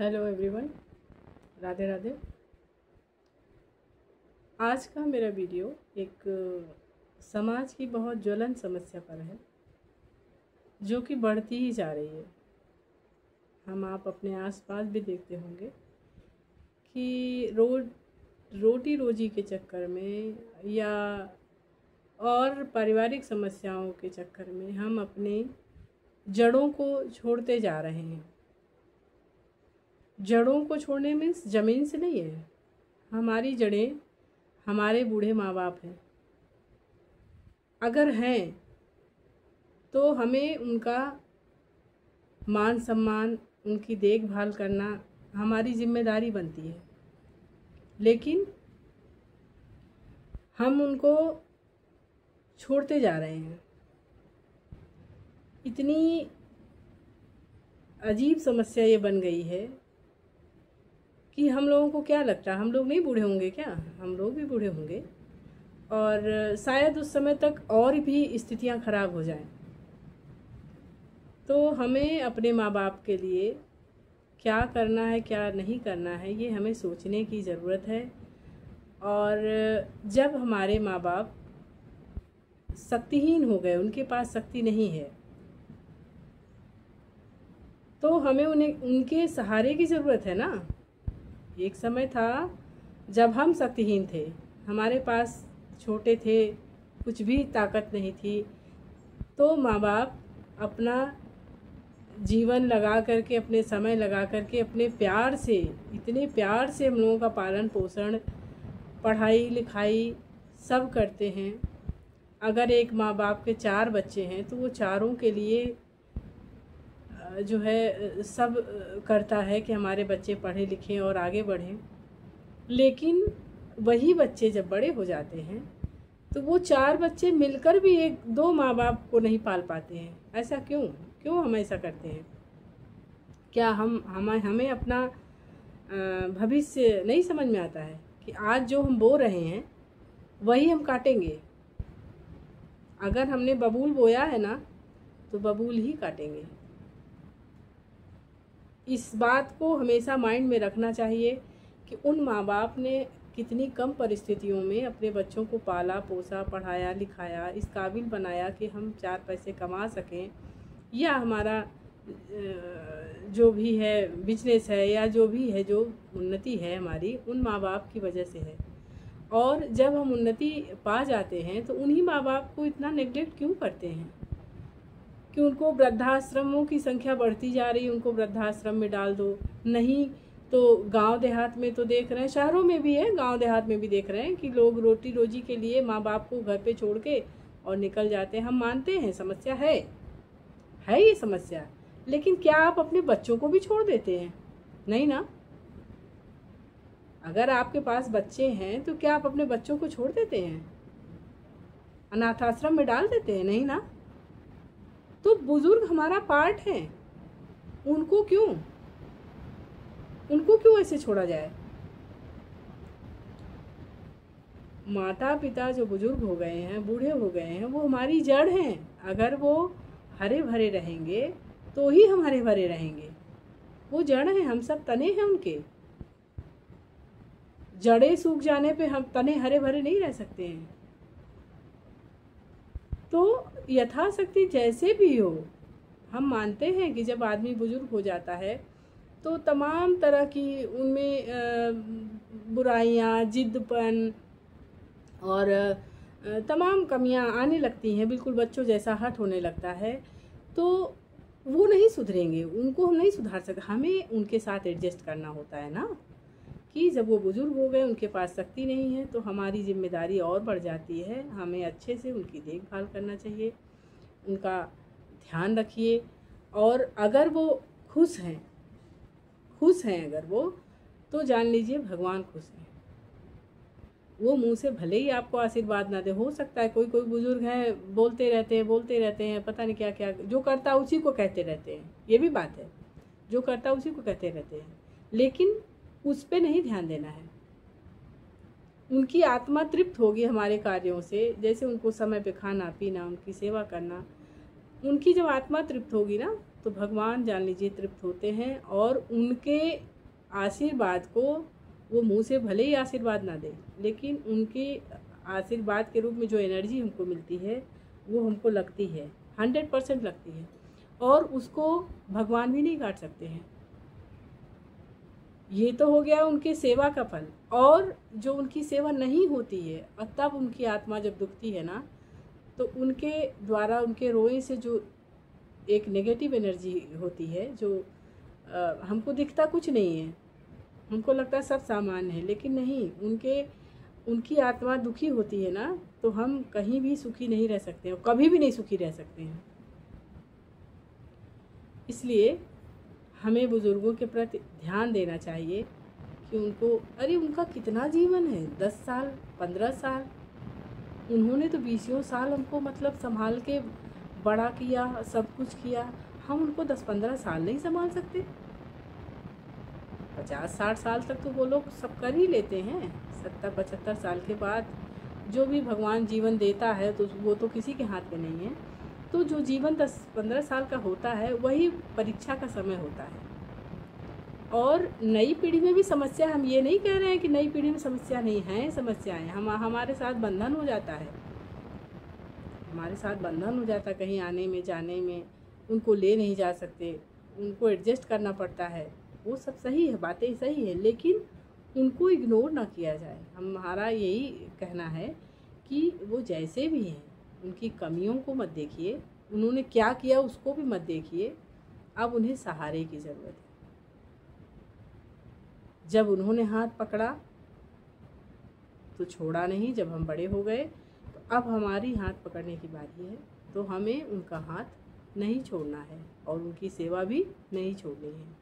Hello everyone, Radhe Radhe. आज का मेरा वीडियो एक समाज की बहुत ज्वलन समस्या पर है जो कि बढ़ती ही जा रही है। आप अपने आसपास भी देखते होंगे कि रोटी रोजी के चक्कर में या और पारिवारिक समस्याओं के चक्कर में हम अपने जड़ों को छोड़ते जा रहे हैं। जड़ों को छोड़ने में ज़मीन से नहीं है, हमारी जड़ें हमारे बूढ़े माँ बाप हैं। अगर हैं तो हमें उनका मान सम्मान, उनकी देखभाल करना हमारी जिम्मेदारी बनती है, लेकिन हम उनको छोड़ते जा रहे हैं। इतनी अजीब समस्या ये बन गई है कि हम लोगों को क्या लगता है, हम लोग नहीं बूढ़े होंगे क्या? हम लोग भी बूढ़े होंगे और शायद उस समय तक और भी स्थितियां खराब हो जाएं। तो हमें अपने माँ बाप के लिए क्या करना है, क्या नहीं करना है, ये हमें सोचने की ज़रूरत है। और जब हमारे माँ बाप शक्तिहीन हो गए, उनके पास शक्ति नहीं है, तो हमें उनके सहारे की ज़रूरत है ना। एक समय था जब हम शक्तिहीन थे, हमारे पास छोटे थे, कुछ भी ताकत नहीं थी, तो माँ बाप अपना जीवन लगा करके, अपने समय लगा करके, अपने प्यार से, इतने प्यार से हम लोगों का पालन पोषण, पढ़ाई लिखाई सब करते हैं। अगर एक माँ बाप के 4 बच्चे हैं तो वो चारों के लिए जो है सब करता है कि हमारे बच्चे पढ़े लिखें और आगे बढ़ें। लेकिन वही बच्चे जब बड़े हो जाते हैं तो वो 4 बच्चे मिलकर भी 1-2 माँ बाप को नहीं पाल पाते हैं। ऐसा क्यों हम ऐसा करते हैं? क्या हमें अपना भविष्य नहीं समझ में आता है कि आज जो हम बो रहे हैं वही हम काटेंगे। अगर हमने बबूल बोया है ना तो बबूल ही काटेंगे। इस बात को हमेशा माइंड में रखना चाहिए कि उन माँ बाप ने कितनी कम परिस्थितियों में अपने बच्चों को पाला पोसा, पढ़ाया लिखाया, इस काबिल बनाया कि हम 4 पैसे कमा सकें, या हमारा जो भी है बिजनेस है या जो भी है, जो उन्नति है हमारी, उन माँ बाप की वजह से है। और जब हम उन्नति पा जाते हैं तो उन्हीं माँ बाप को इतना नेग्लेक्ट क्यों करते हैं कि उनको वृद्धाश्रमों की संख्या बढ़ती जा रही है, उनको वृद्धाश्रम में डाल दो। नहीं तो गांव देहात में तो देख रहे हैं, शहरों में भी है, गांव देहात में भी देख रहे हैं कि लोग रोटी रोजी के लिए माँ बाप को घर पे छोड़ के और निकल जाते हैं। हम मानते हैं समस्या है ये समस्या, लेकिन क्या आप अपने बच्चों को भी छोड़ देते हैं? नहीं ना। अगर आपके पास बच्चे हैं तो क्या आप अपने बच्चों को छोड़ देते हैं, अनाथ आश्रम में डाल देते हैं? नहीं ना। तो बुजुर्ग हमारा पार्ट है, उनको क्यों ऐसे छोड़ा जाए? माता पिता जो बुजुर्ग हो गए हैं, बूढ़े हो गए हैं, वो हमारी जड़ हैं। अगर वो हरे भरे रहेंगे तो ही हम हरे भरे रहेंगे। वो जड़ हैं, हम सब तने हैं उनके। जड़ें सूख जाने पे हम तने हरे भरे नहीं रह सकते हैं। तो यथाशक्ति जैसे भी हो, हम मानते हैं कि जब आदमी बुजुर्ग हो जाता है तो तमाम तरह की उनमें बुराइयां, जिद्दपन और तमाम कमियां आने लगती हैं, बिल्कुल बच्चों जैसा हठ होने लगता है। तो वो नहीं सुधरेंगे, उनको हम नहीं सुधार सकते। हमें उनके साथ एडजस्ट करना होता है ना, कि जब वो बुजुर्ग हो गए, उनके पास शक्ति नहीं है, तो हमारी जिम्मेदारी और बढ़ जाती है। हमें अच्छे से उनकी देखभाल करना चाहिए, उनका ध्यान रखिए। और अगर वो खुश हैं अगर वो, तो जान लीजिए भगवान खुश हैं। वो मुंह से भले ही आपको आशीर्वाद ना दे, हो सकता है कोई बुजुर्ग हैं बोलते रहते हैं, पता नहीं क्या क्या, जो करता उसी को कहते रहते हैं। ये भी बात है, जो करता उसी को कहते रहते हैं, लेकिन उस पे नहीं ध्यान देना है। उनकी आत्मा तृप्त होगी हमारे कार्यों से, जैसे उनको समय पे खाना पीना, उनकी सेवा करना। उनकी जब आत्मा तृप्त होगी ना तो भगवान जान लीजिए तृप्त होते हैं, और उनके आशीर्वाद को वो मुंह से भले ही आशीर्वाद ना दे, लेकिन उनके आशीर्वाद के रूप में जो एनर्जी हमको मिलती है वो हमको लगती है, 100% लगती है, और उसको भगवान भी नहीं काट सकते हैं। ये तो हो गया उनके सेवा का फल। और जो उनकी सेवा नहीं होती है और तब उनकी आत्मा जब दुखती है ना, तो उनके द्वारा उनके रोए से जो एक नेगेटिव एनर्जी होती है, जो हमको दिखता कुछ नहीं है, हमको लगता है सब सामान्य है, लेकिन नहीं, उनकी आत्मा दुखी होती है ना, तो हम कहीं भी सुखी नहीं रह सकते हैं, कभी भी नहीं सुखी रह सकते हैं। इसलिए हमें बुज़ुर्गों के प्रति ध्यान देना चाहिए कि उनका कितना जीवन है, 10 साल 15 साल, उन्होंने तो 20 साल हमको मतलब संभाल के बड़ा किया, सब कुछ किया। हम उनको 10-15 साल नहीं संभाल सकते। 50-60 साल तक तो वो लोग सब कर ही लेते हैं। 70-75 साल के बाद जो भी भगवान जीवन देता है तो वो तो किसी के हाथ में नहीं है। तो जो जीवन 10-15 साल का होता है वही परीक्षा का समय होता है। और नई पीढ़ी में भी समस्या, हम ये नहीं कह रहे हैं कि नई पीढ़ी में समस्या नहीं है, समस्याएं हमारे साथ बंधन हो जाता है, हमारे साथ बंधन हो जाता है, कहीं आने में जाने में उनको ले नहीं जा सकते, उनको एडजस्ट करना पड़ता है, वो सब सही है, बातें सही है, लेकिन उनको इग्नोर ना किया जाए। हमारा यही कहना है कि वो जैसे भी हैं, उनकी कमियों को मत देखिए, उन्होंने क्या किया उसको भी मत देखिए, अब उन्हें सहारे की ज़रूरत है। जब उन्होंने हाथ पकड़ा तो छोड़ा नहीं, जब हम बड़े हो गए तो अब हमारी हाथ पकड़ने की बारी है, तो हमें उनका हाथ नहीं छोड़ना है और उनकी सेवा भी नहीं छोड़नी है।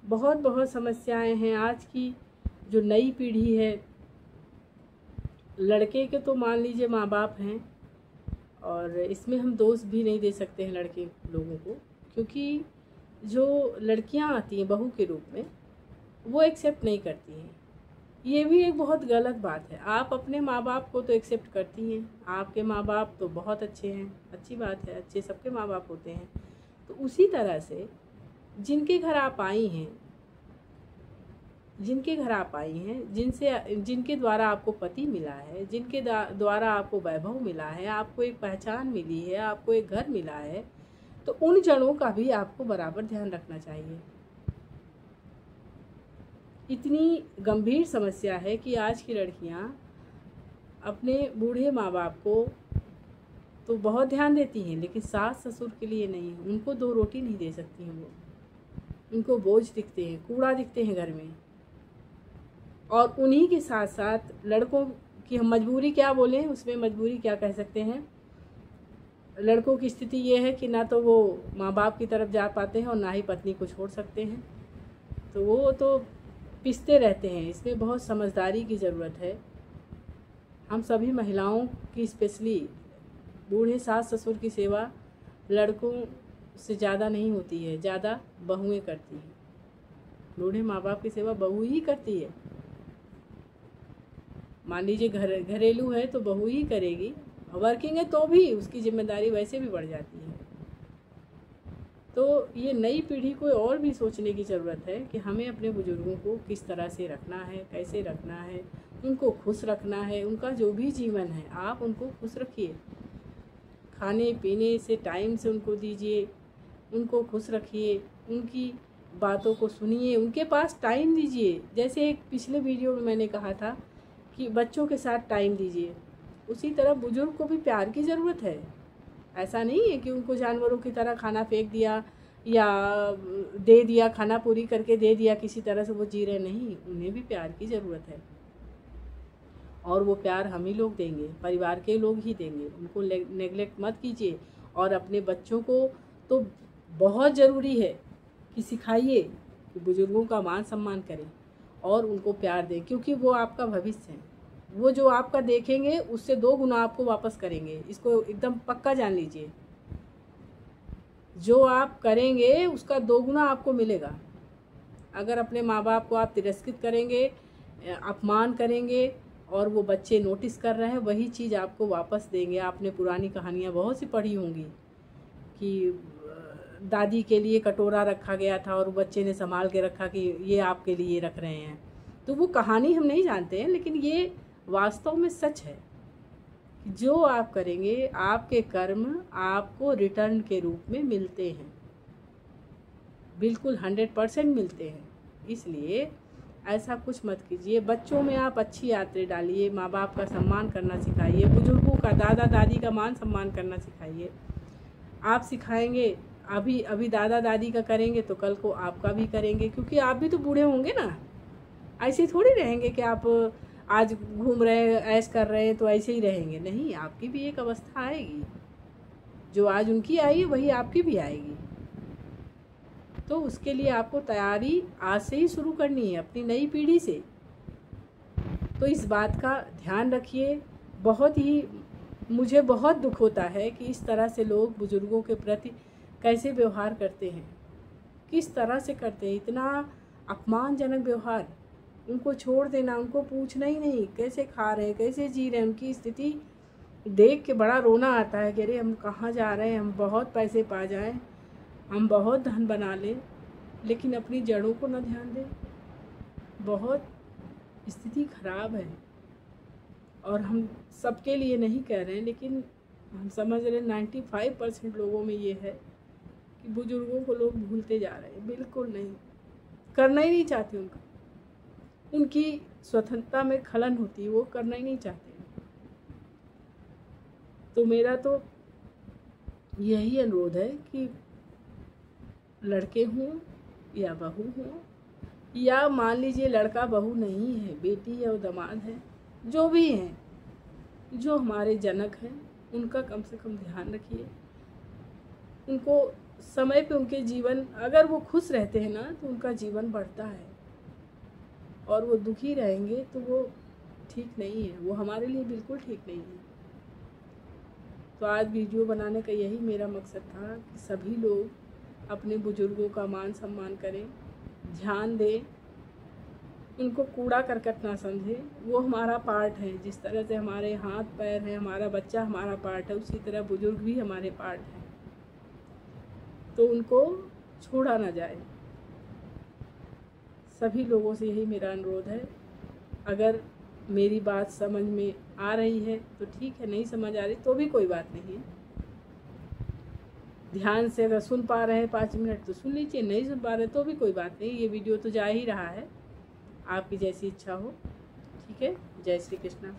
बहुत बहुत समस्याएं हैं आज की जो नई पीढ़ी है। लड़के के तो मान लीजिए माँ बाप हैं, और इसमें हम दोष भी नहीं दे सकते हैं लड़के लोगों को, क्योंकि जो लड़कियां आती हैं बहू के रूप में वो एक्सेप्ट नहीं करती हैं। ये भी एक बहुत गलत बात है। आप अपने माँ बाप को तो एक्सेप्ट करती हैं, आपके माँ बाप तो बहुत अच्छे हैं, अच्छी बात है, अच्छे सबके माँ बाप होते हैं। तो उसी तरह से जिनके घर आप आई हैं, जिनके द्वारा आपको पति मिला है, जिनके द्वारा आपको वैभव मिला है, आपको एक पहचान मिली है, आपको एक घर मिला है, तो उन जनों का भी आपको बराबर ध्यान रखना चाहिए। इतनी गंभीर समस्या है कि आज की लड़कियां अपने बूढ़े माँ बाप को तो बहुत ध्यान देती हैं, लेकिन सास ससुर के लिए नहीं। उनको 2 रोटी नहीं दे सकती हैं, वो उनको बोझ दिखते हैं, कूड़ा दिखते हैं घर में। और उन्हीं के साथ साथ लड़कों की हम मजबूरी क्या बोलें, उसमें मजबूरी क्या कह सकते हैं। लड़कों की स्थिति ये है कि ना तो वो माँ बाप की तरफ जा पाते हैं और ना ही पत्नी को छोड़ सकते हैं, तो वो तो पिसते रहते हैं। इसमें बहुत समझदारी की ज़रूरत है। हम सभी महिलाओं की, स्पेशली बूढ़े सास ससुर की सेवा लड़कों से ज़्यादा नहीं होती है, ज़्यादा बहुएं करती हैं। बूढ़े माँ बाप की सेवा बहू ही करती है। मान लीजिए घरेलू है तो बहू ही करेगी, वर्किंग है तो भी उसकी जिम्मेदारी वैसे भी बढ़ जाती है। तो ये नई पीढ़ी को और भी सोचने की ज़रूरत है कि हमें अपने बुजुर्गों को किस तरह से रखना है, कैसे रखना है, उनको खुश रखना है। उनका जो भी जीवन है आप उनको खुश रखिए, खाने पीने से टाइम से उनको दीजिए, उनको खुश रखिए, उनकी बातों को सुनिए, उनके पास टाइम दीजिए। जैसे एक पिछले वीडियो में मैंने कहा था कि बच्चों के साथ टाइम दीजिए, उसी तरह बुजुर्ग को भी प्यार की ज़रूरत है। ऐसा नहीं है कि उनको जानवरों की तरह खाना फेंक दिया या दे दिया, खाना पूरी करके दे दिया, किसी तरह से वो जी रहे, नहीं, उन्हें भी प्यार की ज़रूरत है। और वो प्यार हम ही लोग देंगे, परिवार के लोग ही देंगे। उनको नेगलेक्ट मत कीजिए। और अपने बच्चों को तो बहुत ज़रूरी है कि सिखाइए कि बुजुर्गों का मान सम्मान करें और उनको प्यार दें, क्योंकि वो आपका भविष्य है। वो जो आपका देखेंगे उससे 2 गुना आपको वापस करेंगे, इसको एकदम पक्का जान लीजिए। जो आप करेंगे उसका 2 गुना आपको मिलेगा। अगर अपने माँ बाप को आप तिरस्कृत करेंगे, अपमान करेंगे और वो बच्चे नोटिस कर रहे हैं, वही चीज़ आपको वापस देंगे। आपने पुरानी कहानियाँ बहुत सी पढ़ी होंगी कि दादी के लिए कटोरा रखा गया था और बच्चे ने संभाल के रखा कि ये आपके लिए रख रहे हैं। तो वो कहानी हम नहीं जानते हैं, लेकिन ये वास्तव में सच है कि जो आप करेंगे आपके कर्म आपको रिटर्न के रूप में मिलते हैं, बिल्कुल 100% मिलते हैं। इसलिए ऐसा कुछ मत कीजिए। बच्चों में आप अच्छी आदतें डालिए, माँ बाप का सम्मान करना सिखाइए, बुजुर्गों का, दादा दादी का मान सम्मान करना सिखाइए। आप सिखाएंगे, अभी दादा दादी का करेंगे तो कल को आपका भी करेंगे, क्योंकि आप भी तो बूढ़े होंगे ना। ऐसे थोड़ी रहेंगे कि आप आज घूम रहे हैं, ऐश कर रहे हैं तो ऐसे ही रहेंगे। नहीं, आपकी भी एक अवस्था आएगी, जो आज उनकी आई है वही आपकी भी आएगी। तो उसके लिए आपको तैयारी आज से ही शुरू करनी है, अपनी नई पीढ़ी से। तो इस बात का ध्यान रखिए। मुझे बहुत दुख होता है कि इस तरह से लोग बुजुर्गों के प्रति कैसे व्यवहार करते हैं, किस तरह से करते हैं, इतना अपमानजनक व्यवहार। उनको छोड़ देना, उनको पूछना ही नहीं कैसे खा रहे हैं, कैसे जी रहे हैं। उनकी स्थिति देख के बड़ा रोना आता है कि अरे हम कहाँ जा रहे हैं, हम बहुत पैसे पा जाएं, हम बहुत धन बना लें, लेकिन अपनी जड़ों को न ध्यान दें। बहुत स्थिति खराब है। और हम सबके लिए नहीं कह रहे हैं, लेकिन हम समझ रहे हैं 95% लोगों में ये है कि बुजुर्गों को लोग भूलते जा रहे हैं। बिल्कुल नहीं, करना ही नहीं चाहते। उनकी स्वतंत्रता में खलन होती है, वो करना ही नहीं चाहते। तो मेरा तो यही अनुरोध है कि लड़के हों या बहू हों, या मान लीजिए लड़का बहू नहीं है, बेटी है और दामाद है, जो भी हैं, जो हमारे जनक हैं, उनका कम से कम ध्यान रखिए। उनको समय पे उनके जीवन, अगर वो खुश रहते हैं ना तो उनका जीवन बढ़ता है, और वो दुखी रहेंगे तो वो ठीक नहीं है, वो हमारे लिए बिल्कुल ठीक नहीं है। तो आज वीडियो बनाने का यही मेरा मकसद था कि सभी लोग अपने बुजुर्गों का मान सम्मान करें, ध्यान दें, उनको कूड़ा करकट ना समझें। वो हमारा पार्ट है। जिस तरह से हमारे हाथ पैर है, हमारा बच्चा हमारा पार्ट है, उसी तरह बुजुर्ग भी हमारे पार्ट हैं। तो उनको छोड़ा ना जाए। सभी लोगों से यही मेरा अनुरोध है। अगर मेरी बात समझ में आ रही है तो ठीक है, नहीं समझ आ रही तो भी कोई बात नहीं है। ध्यान से अगर सुन पा रहे हैं 5 मिनट तो सुन लीजिए, नहीं सुन पा रहे तो भी कोई बात नहीं। ये वीडियो तो जा ही रहा है, आपकी जैसी इच्छा हो। ठीक है, जय श्री कृष्णा।